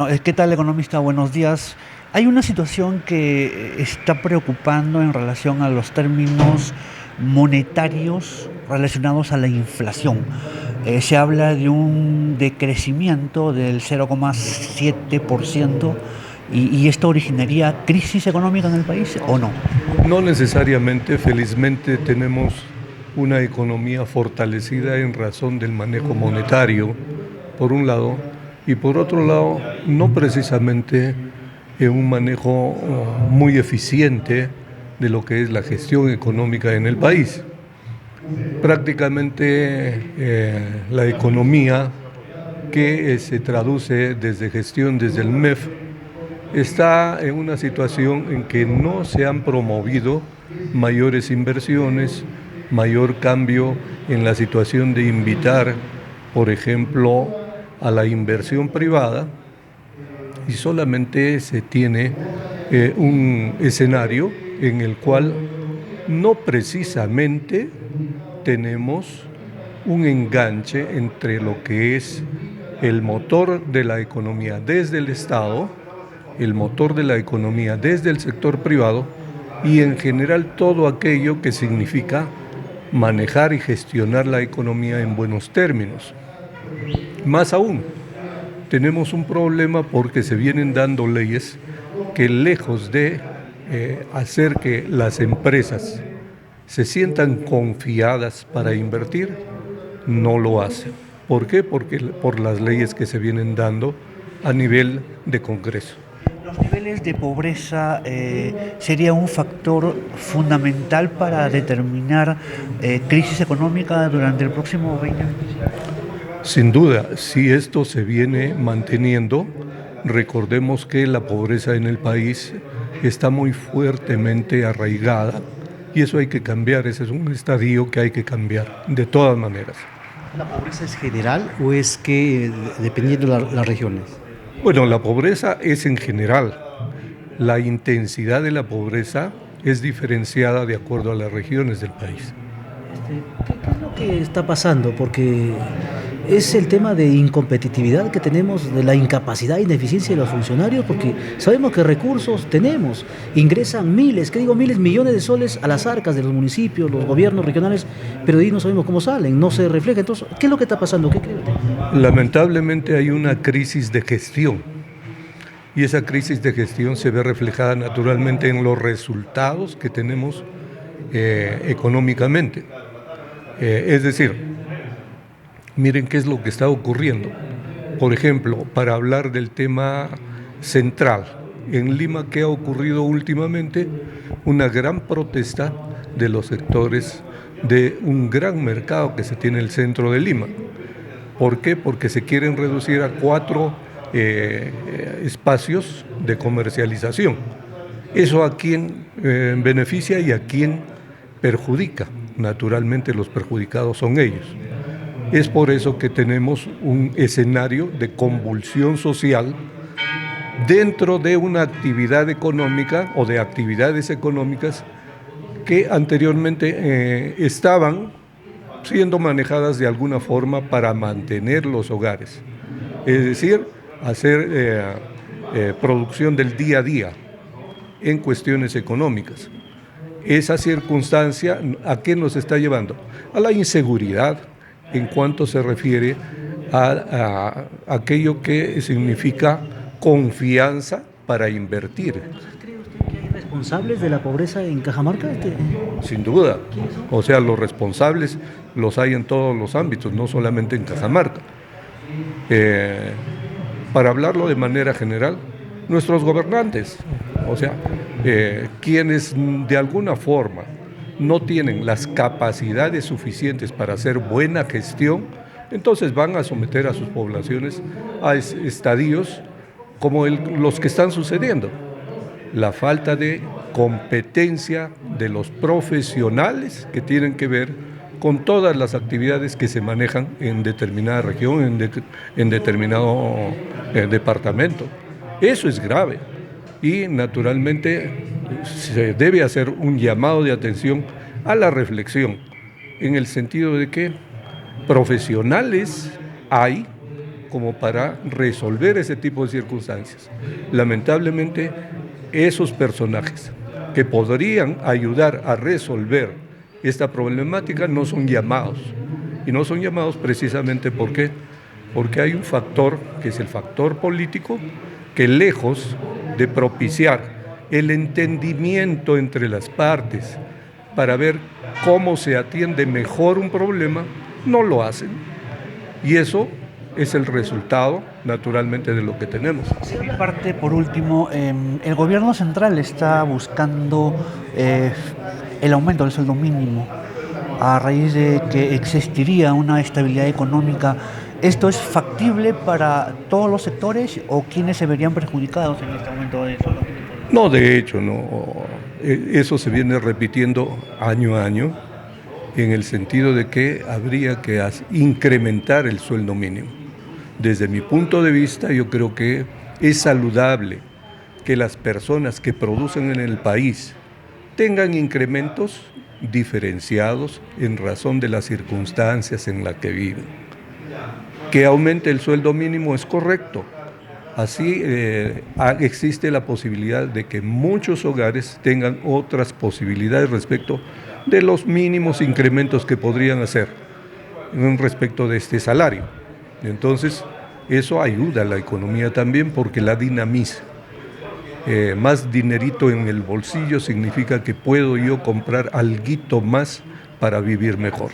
No, ¿qué tal, economista? Buenos días. Hay una situación que está preocupando en relación a los términos monetarios relacionados a la inflación. Se habla de un decrecimiento del 0,7% y esto originaría crisis económica en el país o no. No necesariamente, felizmente tenemos una economía fortalecida en razón del manejo monetario, por un lado, y por otro lado, no precisamente en un manejo muy eficiente de lo que es la gestión económica en el país. Prácticamente la economía que se traduce desde gestión, desde el MEF, está en una situación en que no se han promovido mayores inversiones, mayor cambio en la situación de invitar, por ejemplo, a la inversión privada, y solamente se tiene un escenario en el cual no precisamente tenemos un enganche entre lo que es el motor de la economía desde el Estado, el motor de la economía desde el sector privado y en general todo aquello que significa manejar y gestionar la economía en buenos términos. Más aún, tenemos un problema porque se vienen dando leyes que lejos de hacer que las empresas se sientan confiadas para invertir, no lo hacen. ¿Por qué? Porque por las leyes que se vienen dando a nivel de Congreso. Los niveles de pobreza sería un factor fundamental para determinar crisis económica durante el próximo 2025. Sin duda, si esto se viene manteniendo, recordemos que la pobreza en el país está muy fuertemente arraigada y eso hay que cambiar, ese es un estadio que hay que cambiar, de todas maneras. ¿La pobreza es general o es que dependiendo de las regiones? Bueno, la pobreza es en general. La intensidad de la pobreza es diferenciada de acuerdo a las regiones del país. ¿Qué es lo que está pasando? Porque es el tema de incompetitividad que tenemos, de la incapacidad e ineficiencia de los funcionarios, porque sabemos que recursos tenemos, ingresan miles, que digo miles, millones de soles a las arcas de los municipios, los gobiernos regionales, pero de ahí no sabemos cómo salen, no se refleja. Entonces, ¿qué es lo que está pasando? ¿Qué cree usted? Lamentablemente hay una crisis de gestión y esa crisis de gestión se ve reflejada naturalmente en los resultados que tenemos económicamente. Es decir, miren qué es lo que está ocurriendo. Por ejemplo, para hablar del tema central, en Lima, ¿qué ha ocurrido últimamente? Una gran protesta de los sectores de un gran mercado que se tiene en el centro de Lima. ¿Por qué? Porque se quieren reducir a 4 espacios de comercialización. ¿Eso a quién beneficia y a quién perjudica? Naturalmente los perjudicados son ellos. Es por eso que tenemos un escenario de convulsión social dentro de una actividad económica o de actividades económicas que anteriormente estaban siendo manejadas de alguna forma para mantener los hogares. Es decir, hacer producción del día a día en cuestiones económicas. Esa circunstancia, ¿a qué nos está llevando? A la inseguridad en cuanto se refiere a aquello que significa confianza para invertir. ¿Cree usted que hay responsables de la pobreza en Cajamarca? Sin duda. O sea, los responsables los hay en todos los ámbitos, no solamente en Cajamarca. Para hablarlo de manera general, nuestros gobernantes, o sea, quienes de alguna forma no tienen las capacidades suficientes para hacer buena gestión, entonces van a someter a sus poblaciones a estadios como los que están sucediendo. La falta de competencia de los profesionales que tienen que ver con todas las actividades que se manejan en determinada región, en determinado departamento. Eso es grave y naturalmente se debe hacer un llamado de atención a la reflexión, en el sentido de que profesionales hay, como para resolver ese tipo de circunstancias. Lamentablemente, esos personajes que podrían ayudar a resolver esta problemática no son llamados. Y no son llamados precisamente ¿por qué? Porque hay un factor, que es el factor político, que lejos de propiciar el entendimiento entre las partes para ver cómo se atiende mejor un problema, no lo hacen. Y eso es el resultado, naturalmente, de lo que tenemos. Por mi parte, por último, el gobierno central está buscando el aumento del sueldo mínimo a raíz de que existiría una estabilidad económica. ¿Esto es factible para todos los sectores o quiénes se verían perjudicados en este aumento del sueldo mínimo? No, de hecho, no. Eso se viene repitiendo año a año, en el sentido de que habría que incrementar el sueldo mínimo. Desde mi punto de vista, yo creo que es saludable que las personas que producen en el país tengan incrementos diferenciados en razón de las circunstancias en las que viven. Que aumente el sueldo mínimo es correcto. Así existe la posibilidad de que muchos hogares tengan otras posibilidades respecto de los mínimos incrementos que podrían hacer respecto de este salario. Entonces, eso ayuda a la economía también porque la dinamiza. Más dinerito en el bolsillo significa que puedo yo comprar alguito más para vivir mejor.